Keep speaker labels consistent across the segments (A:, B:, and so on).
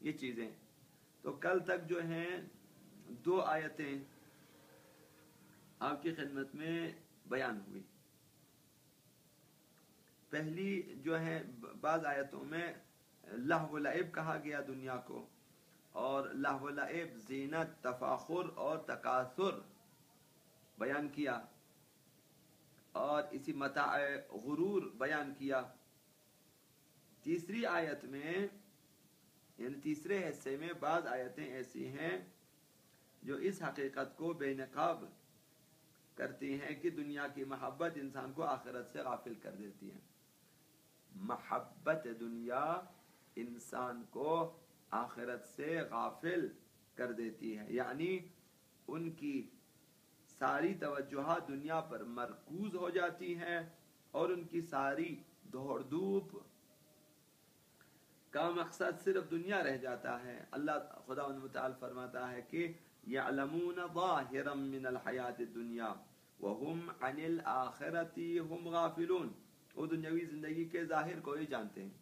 A: یہ چیزیں. تو کل تک جو ہیں 2 آیتیں آپ کی خدمت میں بیان ہوئی. پہلی جو ہے بعض آیتوں میں لہو و لعب کہا گیا دنیا کو، اور لہو و لعب زینت، تفاخر اور تکاثر بیان کیا، اور اسی متاع غرور بیان کیا. تیسری آیت میں یعنی تیسرے حصے میں بعض آیتیں ایسی ہیں جو اس حقیقت کو بے نقاب کرتی ہیں کہ دنیا کی محبت انسان کو آخرت سے غافل کر دیتی ہے. محبت دنیا انسان کو آخرت سے غافل کر دیتی ہے، یعنی ان کی ساری توجہات دنیا پر مرکوز ہو جاتی ہیں، اور ان کی ساری دوڑ دھوپ کا مقصد صرف دنیا رہ جاتا ہے. اللہ خدا متعال فرماتا ہے کہ یعلمون ظاہرا من الحیات الدنیا وهم عن الآخرۃ هم غافلون. وہ دنیاوی زندگی کے ظاہر کو ہی جانتے ہیں.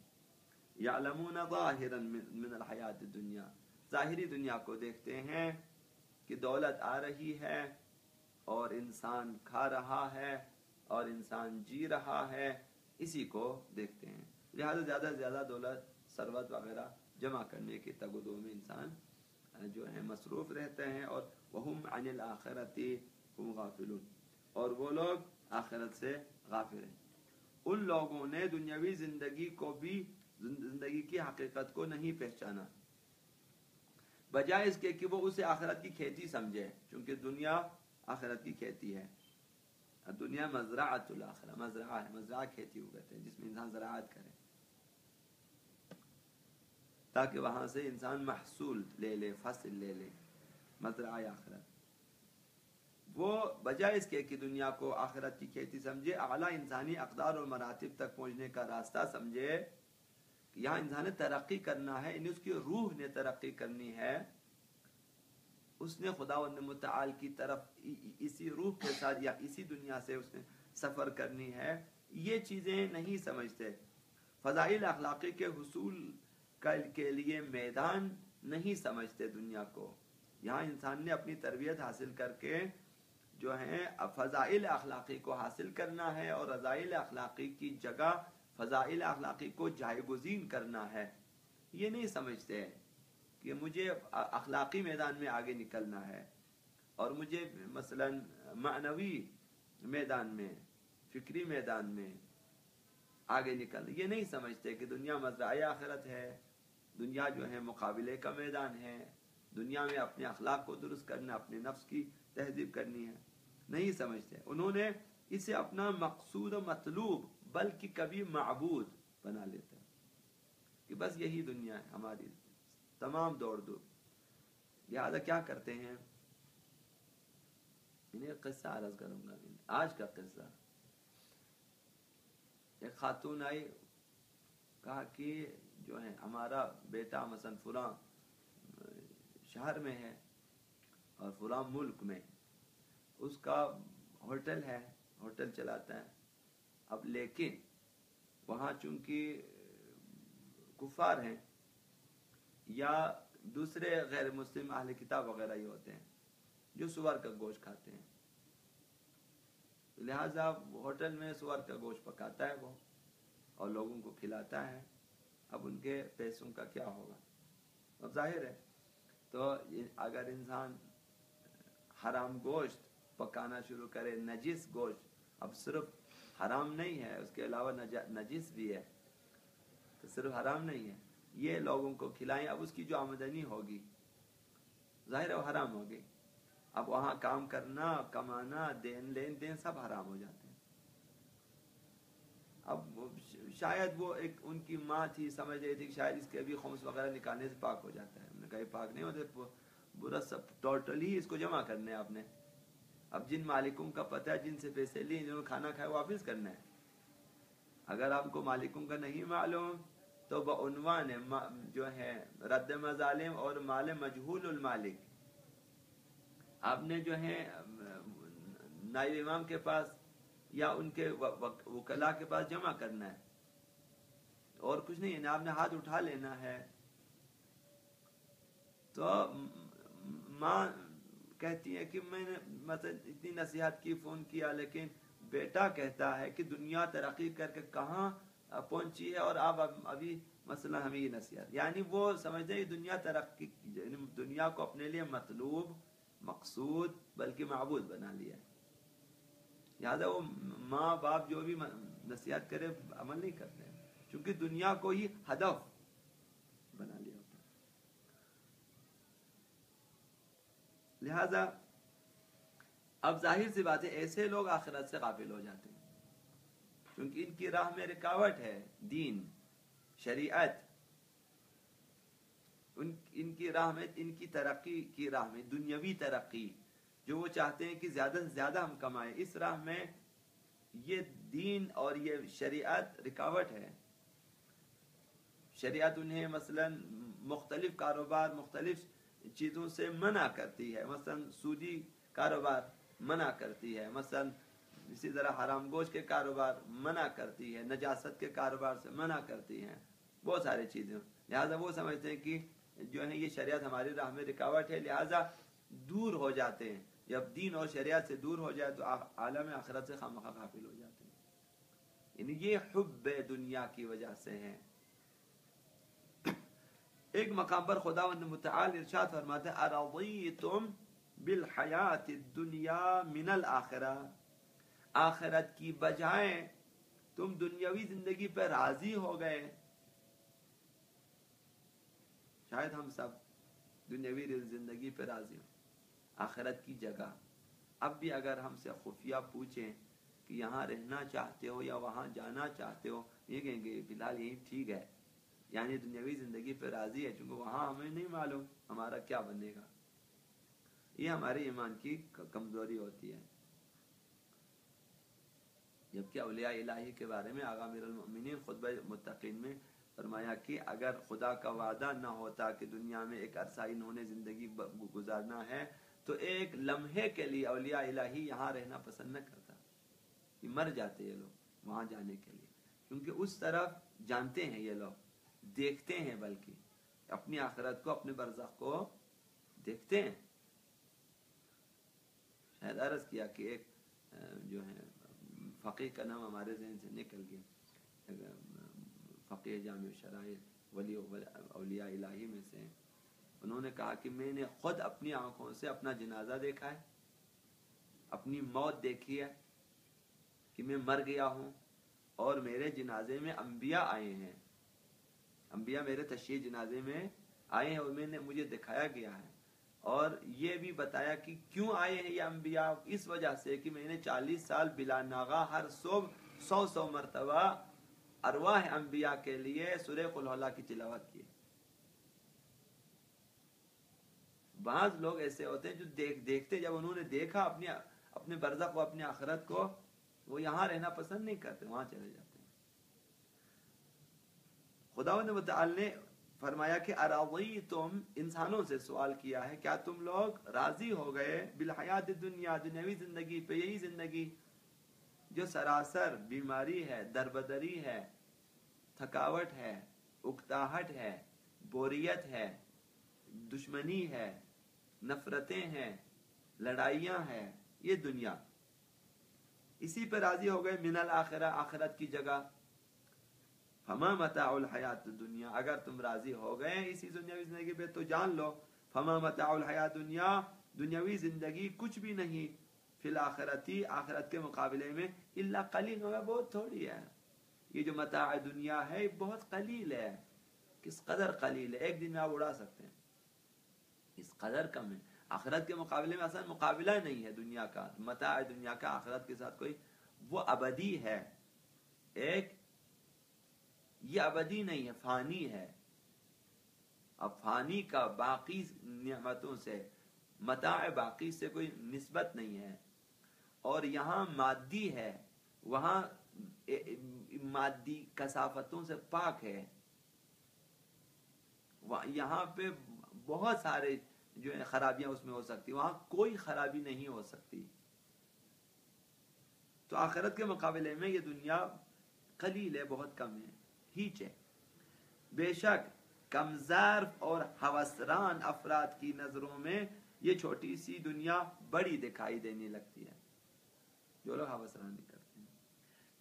A: یعلمون ظاہرا من الحیات الدنیا، ظاہری دنیا کو دیکھتے ہیں کہ دولت آ رہی ہے اور انسان کھا رہا ہے اور انسان جی رہا ہے، اسی کو دیکھتے ہیں. لہذا زیادہ سے زیادہ دولت، ثروت وغیرہ جمع کرنے کی تگ و دو میں انسان جو ہے مصروف رہتے ہیں. اور وَهُمْ عَنِ الْآخِرَةِ هُمْ غَافِلُونَ، اور وہ لوگ آخرت سے غافل ہیں. ان لوگوں نے دنیاوی زندگی کو بھی، زندگی کی حقیقت کو نہیں پہچانا، بجائے اس کے کہ وہ اسے آخرت کی کھیتی سمجھے، چونکہ دنیا آخرت کی کھیتی ہے. دنیا مزرعۃ الآخرہ، مزرعہ ہے، مزرعہ کھیتی ہو کہتے ہیں جس میں انسان زراعت کرے تاکہ وہاں سے انسان محصول لے لے، فصل لے لے. مزرعہ آخرت. وہ بجائے اس کے کہ دنیا کو آخرت کی کھیتی سمجھے، اعلیٰ انسانی اقدار اور مراتب تک پہنچنے کا راستہ سمجھے. یہاں انسان نے ترقی کرنا ہے، یعنی اس کی روح نے ترقی کرنی ہے. اس نے خداوند متعال کی طرف اسی روح کے ساتھ یا اسی دنیا سے اس نے سفر کرنی ہے. یہ چیزیں نہیں سمجھتے. فضائل اخلاقی کے حصول کے لیے میدان نہیں سمجھتے دنیا کو. یہاں انسان نے اپنی تربیت حاصل کر کے جو ہے فضائل اخلاقی کو حاصل کرنا ہے، اور رضائل اخلاقی کی جگہ فضائل اخلاقی کو جائگزین کرنا ہے. یہ نہیں سمجھتے کہ مجھے اخلاقی میدان میں آگے نکلنا ہے، اور مجھے مثلا معنوی میدان میں، فکری میدان میں آگے نکلنا. یہ نہیں سمجھتے کہ دنیا مزرعہ آخرت ہے، دنیا جو ہے مقابلے کا میدان ہے، دنیا میں اپنے اخلاق کو درست کرنا، اپنے نفس کی تہذیب کرنی ہے. نہیں سمجھتے. انہوں نے اسے اپنا مقصود و مطلوب بلکہ کبھی معبود بنا لیتے ہیں کہ بس یہی دنیا ہے ہماری، تمام دوڑ دھوپ. لہٰذا کیا کرتے ہیں؟ انہیں قصہ عرض کروں گا. آج کا قصہ، ایک خاتون آئی، کہا کہ جو ہے ہمارا بیٹا مثلا فلاں شہر میں ہے اور فلاں ملک میں، اس کا ہوٹل ہے، ہوٹل چلاتا ہے. اب لیکن وہاں چونکہ کفار ہیں یا دوسرے غیر مسلم اہل کتاب وغیرہ ہی ہوتے ہیں جو سور کا گوشت کھاتے ہیں، لہذا ہوٹل میں سور کا گوشت پکاتا ہے وہ اور لوگوں کو کھلاتا ہے. اب ان کے پیسوں کا کیا ہوگا؟ اب ظاہر ہے. تو اگر انسان حرام گوشت پکانا شروع کرے، نجس گوشت، اب صرف حرام نہیں ہے، اس کے علاوہ نجس بھی ہے، تو صرف حرام نہیں ہے، یہ لوگوں کو کھلائیں. اب اس کی جو آمدنی ہوگی ظاہر ہے وہ حرام ہوگی. اب وہاں کام کرنا، کمانا، لین دین سب حرام ہو جاتے ہیں. اب شاید وہ ایک ان کی ماں تھی، سمجھ رہی تھی کہ شاید اس کے بھی خمس وغیرہ نکالنے سے پاک ہو جاتا ہے. انہوں نے کہا یہ پاک نہیں ہوتے، برا سب ٹوٹلی اس کو جمع کرنا ہے آپ نے. اب جن مالکوں کا پتہ ہے، جن سے پیسے لیے، جنہوں نے کھانا کھایا، واپس کرنا ہے. اگر آپ کو مالکوں کا نہیں معلوم تو بعنوان جو ہے رد مظالم اور مال مجہول المالک آپ نے جو ہے نائب امام کے پاس یا ان کے وکلاء کے پاس جمع کرنا ہے، اور کچھ نہیں. آپ نے ہاتھ اٹھا لینا ہے تو ماں کہتی ہے کہ میں نے مثلا اتنی نصیحت کی، فون کیا، لیکن بیٹا کہتا ہے کہ دنیا ترقی کر کے کہاں پہنچی ہے اور آپ ابھی مثلا ہمیں یہ نصیحت، یعنی وہ سمجھتے ہیں دنیا ترقی، دنیا کو اپنے لیے مطلوب، مقصود بلکہ معبود بنا لیا ہے. لہٰذا وہ ماں باپ جو بھی نصیحت کرے عمل نہیں کرتے ہیں، چونکہ دنیا کو ہی ہدف بنا لیا ہوتا ہے. لہذا اب ظاہر سی بات ہے ایسے لوگ آخرت سے غافل ہو جاتے ہیں، کیونکہ ان کی راہ میں رکاوٹ ہے دین، شریعت، ان کی راہ میں، ان کی ترقی کی راہ میں، دنیاوی ترقی جو وہ چاہتے ہیں کہ زیادہ سے زیادہ ہم کمائیں، اس راہ میں یہ دین اور یہ شریعت رکاوٹ ہے. شریعت انہیں مثلا مختلف کاروبار، مختلف چیزوں سے منع کرتی ہے، مثلا سودی کاروبار منع کرتی ہے، مثلا اسی طرح حرام گوشت کے کاروبار منع کرتی ہے، نجاست کے کاروبار سے منع کرتی ہے، بہت ساری چیزیں. لہٰذا وہ سمجھتے ہیں کہ جو ہے یہ شریعت ہماری راہ میں رکاوٹ ہے، لہٰذا دور ہو جاتے ہیں. جب دین اور شریعت سے دور ہو جائے تو عالم آخرت سے خامخواہ غافل ہو جاتے ہیں. یعنی یہ حب دنیا کی وجہ سے ہے. ایک مقام پر خداوند متعال ارشاد فرماتے ہیں ارضیتم بالحیات الدنیا من الآخرہ، آخرت کی بجائے تم دنیاوی زندگی پر راضی ہو گئے. شاید ہم سب دنیاوی زندگی پر راضی ہوں، آخرت کی جگہ. اب بھی اگر ہم سے خفیہ پوچھیں کہ یہاں رہنا چاہتے ہو یا وہاں جانا چاہتے ہو، یہ کہیں گے فی الحال یہی ٹھیک ہے، یعنی دنیاوی زندگی پہ راضی ہے، چونکہ وہاں ہمیں نہیں معلوم ہمارا کیا بنے گا. یہ ہمارے ایمان کی کمزوری ہوتی ہے. جبکہ اولیاء الہی کے بارے میں آقا امیر المؤمنین خطبہ متقین میں فرمایا کہ اگر خدا کا وعدہ نہ ہوتا کہ دنیا میں ایک عرصہ انہوں نے زندگی گزارنا ہے تو ایک لمحے کے لیے اولیاء الہی یہاں رہنا پسند نہ کرتا، کہ مر جاتے یہ لوگ وہاں جانے کے لیے، کیونکہ اس طرف جانتے ہیں، یہ لوگ دیکھتے ہیں، بلکہ اپنی آخرت کو، اپنے برزخ کو دیکھتے ہیں. شاید عرض کیا کہ ایک جو ہے فقیہ کا نام ہمارے ذہن سے نکل گیا، فقیہ جامع شرائط ولی اولیاء الہی میں سے، انہوں نے کہا کہ میں نے خود اپنی آنکھوں سے اپنا جنازہ دیکھا ہے، اپنی موت دیکھی ہے کہ میں مر گیا ہوں، اور میرے جنازے میں انبیاء آئے ہیں، انبیاء میرے تشییع جنازے میں آئے ہیں، اور مجھے دکھایا گیا ہے، اور یہ بھی بتایا کہ کیوں آئے ہیں یہ انبیاء، اس وجہ سے کہ میں نے 40 سال بلا ناغہ ہر صبح 100 مرتبہ ارواح انبیاء کے لیے سورہ قل اللہ کی تلاوت کی. بعض لوگ ایسے ہوتے ہیں جو دیکھتے، جب انہوں نے دیکھا اپنے برزخ و اپنی آخرت کو، وہ یہاں رہنا پسند نہیں کرتے، وہاں چلے جاتے ہیں. خداوند متعال نے فرمایا کہ ارضیتم، انسانوں سے سوال کیا ہے، کیا تم لوگ راضی ہو گئے بالحیات الدنیا، دنیاوی زندگی پہ، یہی زندگی جو سراسر بیماری ہے، دربدری ہے، تھکاوٹ ہے، اکتاہٹ ہے، بوریت ہے، دشمنی ہے، نفرتیں ہیں، لڑائیاں ہیں، یہ دنیا، اسی پہ راضی ہو گئے. من الآخرہ، آخرت کی جگہ. فما متاع الحیات الدنیا، اگر تم راضی ہو گئے اسی دنیاوی زندگی پہ تو جان لو فما متاع الحیات دنیا، دنیاوی زندگی کچھ بھی نہیں، فی الآخرتی، آخرت کے مقابلے میں، الا قلیل، مگر بہت تھوڑی ہے. یہ جو متاع دنیا ہے یہ بہت قلیل ہے. کس قدر قلیل ہے، ایک دن میں آپ اڑا سکتے ہیں، اس قدر کم ہے. آخرت کے مقابلے میں اصلا مقابلہ نہیں ہے دنیا کا، متاع دنیا کا آخرت کے ساتھ کوئی، وہ ابدی ہے. ایک یہ ابدی نہیں ہے، فانی ہے. اب فانی کا باقی نعمتوں سے، متاع باقی سے کوئی نسبت نہیں ہے. اور یہاں مادی ہے، وہاں مادی کثافتوں سے پاک ہے. یہاں پہ بہت سارے جو ہے خرابیاں اس میں ہو سکتی، وہاں کوئی خرابی نہیں ہو سکتی. تو آخرت کے مقابلے میں یہ دنیا قلیل ہے، بہت کم ہے، ہیچ ہے. بے شک کم ظرف اور ہوسران افراد کی نظروں میں یہ چھوٹی سی دنیا بڑی دکھائی دینے لگتی ہے، جو لوگ ہوسرانی کرتے ہیں،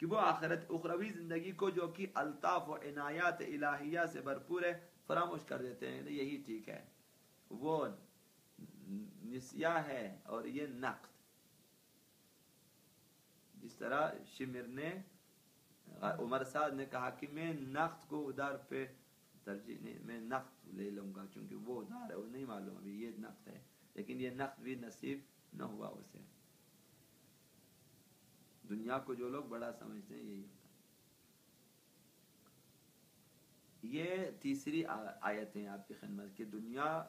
A: کہ وہ آخرت اخروی زندگی کو جو کہ الطاف و عنایات الہیہ سے بھرپور ہے فراموش کر دیتے ہیں. یہی ٹھیک ہے، وہ نسیہ ہے اور یہ نقد. جس طرح شمر نے عمر سعد نے کہا کہ میں نقد کو ادار پہ ترجیح نہیں، میں نقد لے لوں گا چونکہ وہ ادار ہے، وہ نہیں معلوم ابھی یہ نقد ہے، لیکن یہ نقد بھی نصیب نہ ہوا اسے. دنیا کو جو لوگ بڑا سمجھتے ہیں یہی ہوتا ہے. یہ تیسری آیت ہے آپ کی خدمت کہ دنیا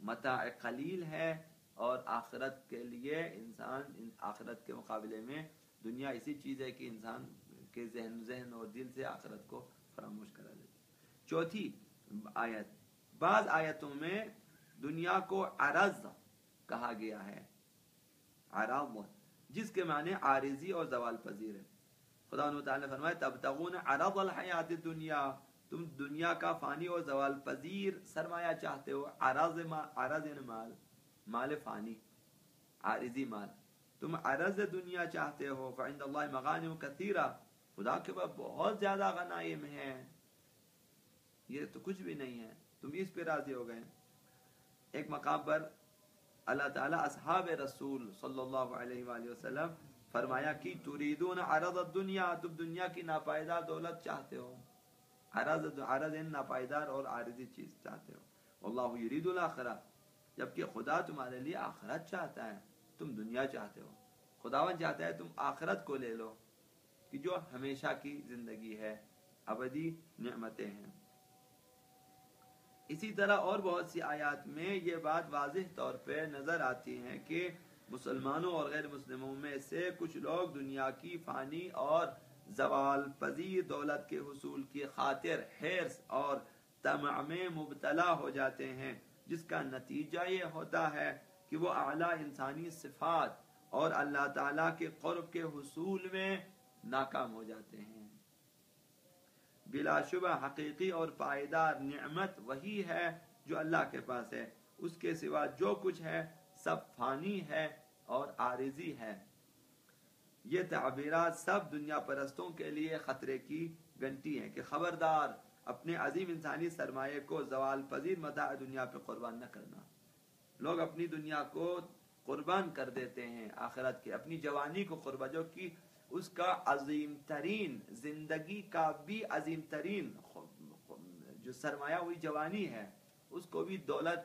A: متاع قلیل ہے اور آخرت کے لیے انسان آخرت کے مقابلے میں دنیا ایسی چیز ہے کہ انسان کے ذہن اور دل سے آخرت کو فراموش کرا دیتی. چوتھی آیت، بعض آیتوں میں دنیا کو عرض کہا گیا ہے، عرض جس کے معنی عارضی اور زوال پذیر ہے. خدا تعالیٰ نے فرمایا تبتغون عرض الحیات الدنیا، تم دنیا کا فانی اور زوال پذیر سرمایہ چاہتے ہو. عرض یعنی مال فانی، عارضی مال. تم عرض دنیا چاہتے ہو. فعند اللہ مغانم کثیرہ، خدا کے پاس بہت زیادہ غنائم ہیں، یہ تو کچھ بھی نہیں ہے، تم اس پہ راضی ہو گئے. ایک مقام پر اللہ تعالیٰ اصحاب رسول صلی اللہ علیہ وآلہ وسلم فرمایا کہ تریدون عرض الدنیا، تم دنیا کی ناپائیدار دولت چاہتے ہو. عرض ان ناپائیدار اور عارضی چیز چاہتے ہو. واللہ یرید الاخرہ، جبکہ خدا تمہارے لیے آخرت چاہتا ہے، تم دنیا چاہتے ہو. خداوند چاہتا ہے تم آخرت کو لے لو کہ جو ہمیشہ کی زندگی ہے، ابدی نعمتیں ہیں. اسی طرح اور بہت سی آیات میں یہ بات واضح طور پہ نظر آتی ہے کہ مسلمانوں اور غیر مسلموں میں سے کچھ لوگ دنیا کی فانی اور زوال پذیر دولت کے حصول کی خاطر حرص اور طمع میں مبتلا ہو جاتے ہیں، جس کا نتیجہ یہ ہوتا ہے کہ وہ اعلیٰ انسانی صفات اور اللہ تعالیٰ کے قرب کے حصول میں ناکام ہو جاتے ہیں. بلا شبہ حقیقی اور پائیدار نعمت وہی ہے جو اللہ کے پاس ہے، اس کے سوا جو کچھ ہے سب فانی ہے اور عارضی ہے. یہ تعبیرات سب دنیا پرستوں کے لیے خطرے کی گھنٹی ہیں کہ خبردار اپنے عظیم انسانی سرمایہ کو زوال پذیر متاع دنیا پہ قربان نہ کرنا. لوگ اپنی دنیا کو قربان کر دیتے ہیں آخرت کے، اپنی جوانی کو قربان، جو کہ اس کا عظیم ترین زندگی کا بھی عظیم ترین جو سرمایہ ہوئی جوانی ہے، اس کو بھی دولت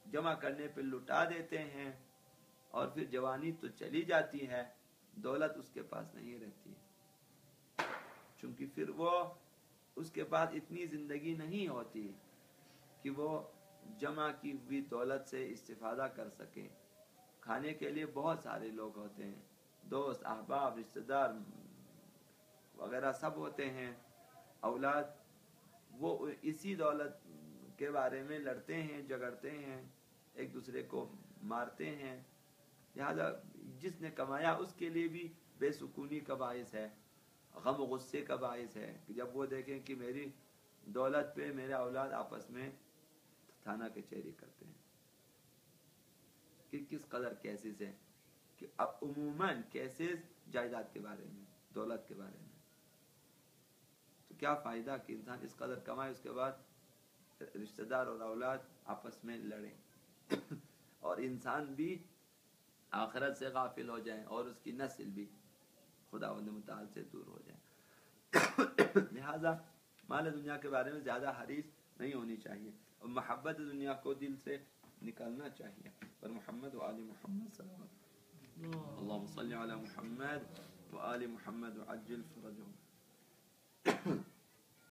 A: جمع کرنے پہ لٹا دیتے ہیں، اور پھر جوانی تو چلی جاتی ہے، دولت اس کے پاس نہیں رہتی، چونکہ پھر وہ اس کے پاس اتنی زندگی نہیں ہوتی کہ وہ جمع کی ہوئی دولت سے استفادہ کر سکے. کھانے کے لیے بہت سارے لوگ ہوتے ہیں، دوست احباب رشتہ دار وغیرہ سب ہوتے ہیں، اولاد، وہ اسی دولت کے بارے میں لڑتے ہیں، جھگڑتے ہیں، ایک دوسرے کو مارتے ہیں. لہذا جس نے کمایا اس کے لیے بھی بے سکونی کا باعث ہے، غم و غصے کا باعث ہے کہ جب وہ دیکھیں کہ میری دولت پہ میرے اولاد آپس میں تھانہ کچہری کرتے ہیں. کہ کس قدر کیسز ہے کہ اب عموماً کیسز جائیداد کے بارے میں، دولت کے بارے میں. تو کیا فائدہ کہ انسان اس قدر کمائے، اس کے بعد رشتہ دار اور اولاد آپس میں لڑیں اور انسان بھی آخرت سے غافل ہو جائیں اور اس کی نسل بھی خداوند متعال سے دور ہو جائیں. لہذا مال دنیا کے بارے میں زیادہ حریص نہیں ہونی چاہیے، اور محبت دنیا کو دل سے نکالنا چاہیے. پر محمد و آل محمد صلی اللہ علیہ وسلم، اللہم صلی علی محمد و آل محمد وعجل فرجهم.